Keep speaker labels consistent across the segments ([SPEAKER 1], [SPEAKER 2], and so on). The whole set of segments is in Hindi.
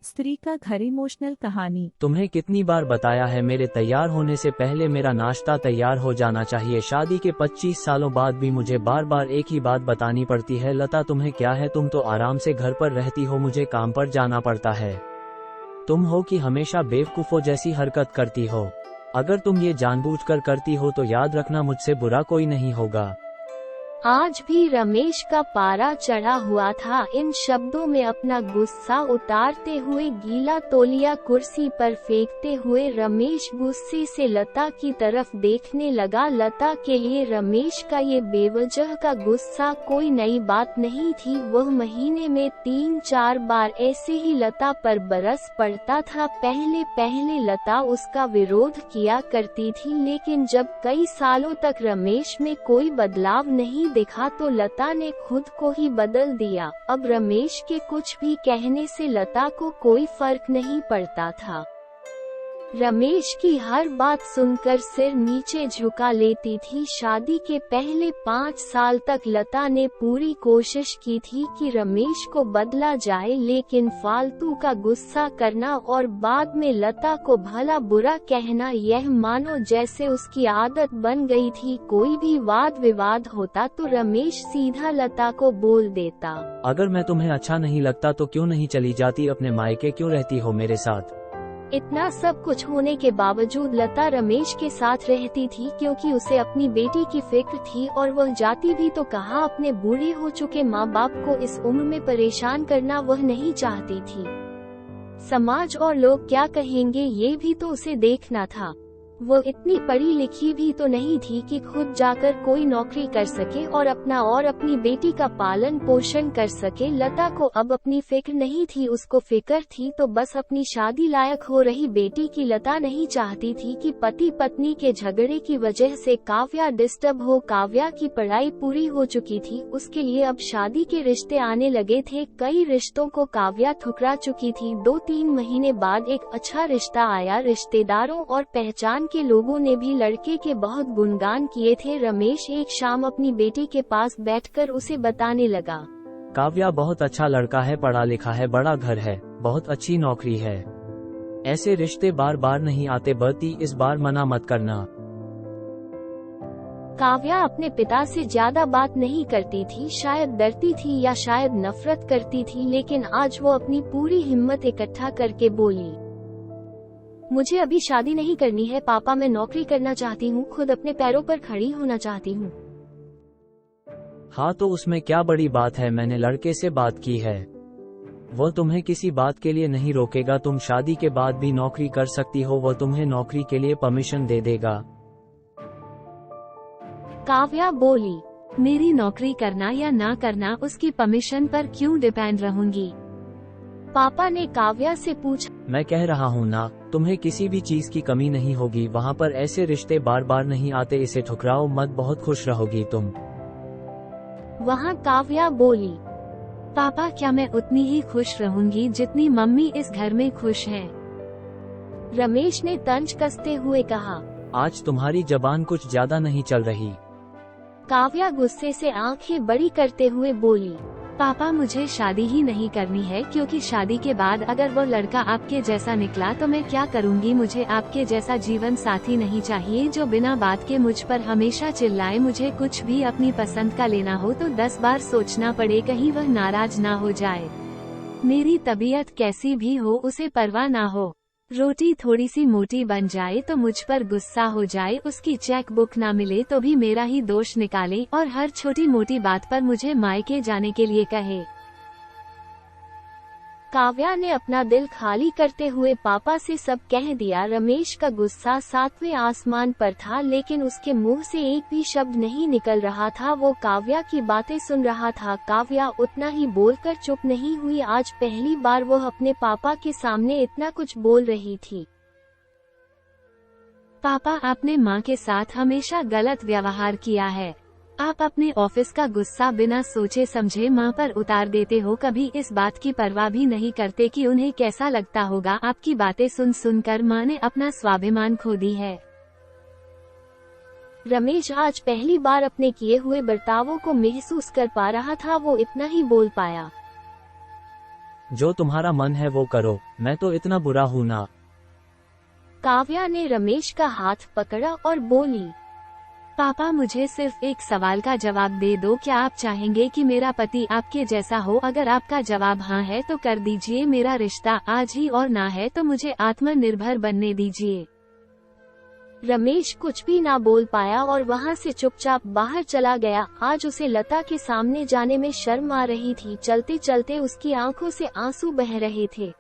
[SPEAKER 1] स्त्री का घर इमोशनल कहानी।
[SPEAKER 2] तुम्हें कितनी बार बताया है मेरे तैयार होने से पहले मेरा नाश्ता तैयार हो जाना चाहिए। शादी के 25 सालों बाद भी मुझे बार बार एक ही बात बतानी पड़ती है। लता तुम्हें क्या है, तुम तो आराम से घर पर रहती हो, मुझे काम पर जाना पड़ता है। तुम हो कि हमेशा बेवकूफों जैसी हरकत करती हो। अगर तुम ये जानबूझकर करती हो तो याद रखना मुझसे बुरा कोई नहीं होगा।
[SPEAKER 3] आज भी रमेश का पारा चढ़ा हुआ था। इन शब्दों में अपना गुस्सा उतारते हुए गीला तौलिया कुर्सी पर फेंकते हुए रमेश गुस्से से लता की तरफ देखने लगा। लता के लिए रमेश का ये बेवजह का गुस्सा कोई नई बात नहीं थी। वह महीने में 3-4 बार ऐसे ही लता पर बरस पड़ता था। पहले पहले लता उसका विरोध किया करती थी, लेकिन जब कई सालों तक रमेश में कोई बदलाव नहीं देखा तो लता ने खुद को ही बदल दिया। अब रमेश के कुछ भी कहने से लता को कोई फर्क नहीं पड़ता था। रमेश की हर बात सुनकर सिर नीचे झुका लेती थी। शादी के पहले 5 साल तक लता ने पूरी कोशिश की थी कि रमेश को बदला जाए, लेकिन फालतू का गुस्सा करना और बाद में लता को भला बुरा कहना, यह मानो जैसे उसकी आदत बन गई थी। कोई भी वाद विवाद होता तो रमेश सीधा लता को बोल देता,
[SPEAKER 2] अगर मैं तुम्हें अच्छा नहीं लगता तो क्यों नहीं चली जाती अपने मायके, क्यों रहती हो मेरे साथ।
[SPEAKER 3] इतना सब कुछ होने के बावजूद लता रमेश के साथ रहती थी, क्योंकि उसे अपनी बेटी की फिक्र थी और वह जाती भी तो कहाँ अपने बूढ़े हो चुके माँ बाप को इस उम्र में परेशान करना वह नहीं चाहती थी। समाज और लोग क्या कहेंगे ये भी तो उसे देखना था। वो इतनी पढ़ी लिखी भी तो नहीं थी कि खुद जाकर कोई नौकरी कर सके और अपना और अपनी बेटी का पालन पोषण कर सके। लता को अब अपनी फिक्र नहीं थी, उसको फिक्र थी तो बस अपनी शादी लायक हो रही बेटी की। लता नहीं चाहती थी कि पति पत्नी के झगड़े की वजह से काव्या डिस्टर्ब हो। काव्या की पढ़ाई पूरी हो चुकी थी, उसके लिए अब शादी के रिश्ते आने लगे थे। कई रिश्तों को काव्या ठुकरा चुकी थी। 2-3 महीने बाद एक अच्छा रिश्ता आया। रिश्तेदारों और पहचान के लोगों ने भी लड़के के बहुत गुणगान किए थे। रमेश एक शाम अपनी बेटी के पास बैठकर उसे बताने लगा,
[SPEAKER 2] काव्या बहुत अच्छा लड़का है, पढ़ा लिखा है, बड़ा घर है, बहुत अच्छी नौकरी है। ऐसे रिश्ते बार बार नहीं आते बरती, इस बार मना मत करना।
[SPEAKER 3] काव्या अपने पिता से ज्यादा बात नहीं करती थी, शायद डरती थी या शायद नफरत करती थी, लेकिन आज वो अपनी पूरी हिम्मत इकट्ठा करके बोली, मुझे अभी शादी नहीं करनी है पापा, मैं नौकरी करना चाहती हूँ, खुद अपने पैरों पर खड़ी होना चाहती हूँ।
[SPEAKER 2] हाँ तो उसमें क्या बड़ी बात है, मैंने लड़के से बात की है, वो तुम्हें किसी बात के लिए नहीं रोकेगा। तुम शादी के बाद भी नौकरी कर सकती हो, वो तुम्हें नौकरी के लिए परमिशन दे देगा।
[SPEAKER 3] काव्या बोली, मेरी नौकरी करना या ना करना उसकी परमिशन पर क्यों डिपेंड रहूंगी। पापा ने काव्या से पूछा,
[SPEAKER 2] मैं कह रहा हूँ ना, तुम्हें किसी भी चीज की कमी नहीं होगी, वहाँ पर ऐसे रिश्ते बार बार नहीं आते, इसे ठुकराओ मत, बहुत खुश रहोगी तुम।
[SPEAKER 3] वहाँ काव्या बोली, पापा क्या मैं उतनी ही खुश रहूंगी जितनी मम्मी इस घर में खुश है। रमेश ने तंज कसते हुए कहा,
[SPEAKER 2] आज तुम्हारी जबान कुछ ज्यादा नहीं चल रही।
[SPEAKER 3] काव्या गुस्से से आंखें बड़ी करते हुए बोली, पापा मुझे शादी ही नहीं करनी है, क्योंकि शादी के बाद अगर वो लड़का आपके जैसा निकला तो मैं क्या करूंगी। मुझे आपके जैसा जीवन साथी नहीं चाहिए जो बिना बात के मुझ पर हमेशा चिल्लाए। मुझे कुछ भी अपनी पसंद का लेना हो तो 10 बार सोचना पड़े, कहीं वह नाराज ना हो जाए। मेरी तबीयत कैसी भी हो उसे परवाह ना हो, रोटी थोड़ी सी मोटी बन जाए तो मुझ पर गुस्सा हो जाए, उसकी चेक बुक ना मिले तो भी मेरा ही दोष निकाले और हर छोटी मोटी बात पर मुझे मायके जाने के लिए कहे। काव्या ने अपना दिल खाली करते हुए पापा से सब कह दिया। रमेश का गुस्सा 7वें आसमान पर था, लेकिन उसके मुंह से एक भी शब्द नहीं निकल रहा था। वो काव्या की बातें सुन रहा था। काव्या उतना ही बोलकर चुप नहीं हुई। आज पहली बार वो अपने पापा के सामने इतना कुछ बोल रही थी। पापा, आपने माँ के साथ हमेशा गलत व्यवहार किया है। आप अपने ऑफिस का गुस्सा बिना सोचे समझे माँ पर उतार देते हो, कभी इस बात की परवाह भी नहीं करते कि उन्हें कैसा लगता होगा। आपकी बातें सुन सुनकर माँ ने अपना स्वाभिमान खो दी है। रमेश आज पहली बार अपने किए हुए बर्तावों को महसूस कर पा रहा था। वो इतना ही बोल पाया,
[SPEAKER 2] जो तुम्हारा मन है वो करो, मैं तो इतना बुरा हूँ ना।
[SPEAKER 3] काव्या ने रमेश का हाथ पकड़ा और बोली,
[SPEAKER 4] पापा मुझे सिर्फ एक सवाल का जवाब दे दो, क्या आप चाहेंगे कि मेरा पति आपके जैसा हो? अगर आपका जवाब हाँ है तो कर दीजिए मेरा रिश्ता आज ही, और ना है तो मुझे आत्मनिर्भर बनने दीजिए।
[SPEAKER 3] रमेश कुछ भी ना बोल पाया और वहाँ से चुपचाप बाहर चला गया। आज उसे लता के सामने जाने में शर्म आ रही थी। चलते चलते उसकी आंखों से आंसू बह रहे थे।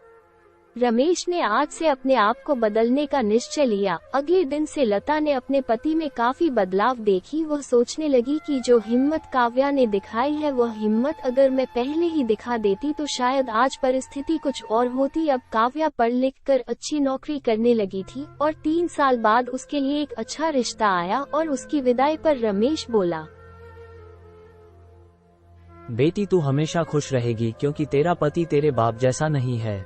[SPEAKER 3] रमेश ने आज से अपने आप को बदलने का निश्चय लिया। अगले दिन से लता ने अपने पति में काफी बदलाव देखी। वह सोचने लगी कि जो हिम्मत काव्या ने दिखाई है वह हिम्मत अगर मैं पहले ही दिखा देती तो शायद आज परिस्थिति कुछ और होती। अब काव्या पढ़ लिख कर अच्छी नौकरी करने लगी थी और 3 साल बाद उसके लिए एक अच्छा रिश्ता आया और उसकी विदाई पर रमेश बोला,
[SPEAKER 2] बेटी तू हमेशा खुश रहेगी क्योंकि तेरा पति तेरे बाप जैसा नहीं है।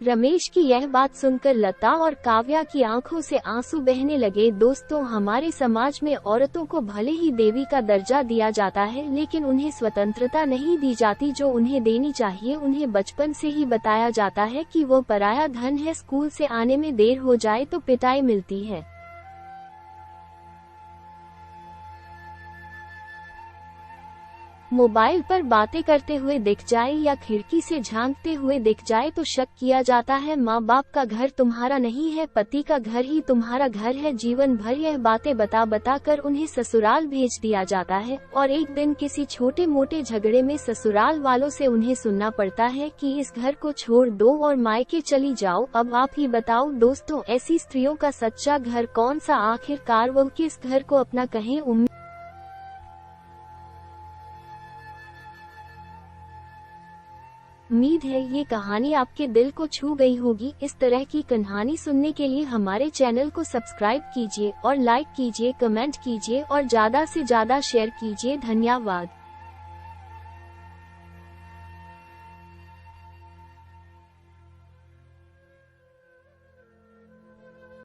[SPEAKER 3] रमेश की यह बात सुनकर लता और काव्या की आंखों से आंसू बहने लगे। दोस्तों, हमारे समाज में औरतों को भले ही देवी का दर्जा दिया जाता है लेकिन उन्हें स्वतंत्रता नहीं दी जाती जो उन्हें देनी चाहिए। उन्हें बचपन से ही बताया जाता है कि वो पराया धन है। स्कूल से आने में देर हो जाए तो पिटाई मिलती है। मोबाइल पर बातें करते हुए दिख जाए या खिड़की से झांकते हुए दिख जाए तो शक किया जाता है। माँ बाप का घर तुम्हारा नहीं है, पति का घर ही तुम्हारा घर है। जीवन भर यह बातें बता कर उन्हें ससुराल भेज दिया जाता है और एक दिन किसी छोटे मोटे झगड़े में ससुराल वालों से उन्हें सुनना पड़ता है कि इस घर को छोड़ दो और मायके चली जाओ। अब आप ही बताओ दोस्तों, ऐसी स्त्रियों का सच्चा घर कौन सा? आखिरकार वो किस घर को अपना कहें? उम्मीद है ये कहानी आपके दिल को छू गई होगी। इस तरह की कहानी सुनने के लिए हमारे चैनल को सब्सक्राइब कीजिए और लाइक कीजिए, कमेंट कीजिए और ज्यादा से ज्यादा शेयर कीजिए। धन्यवाद।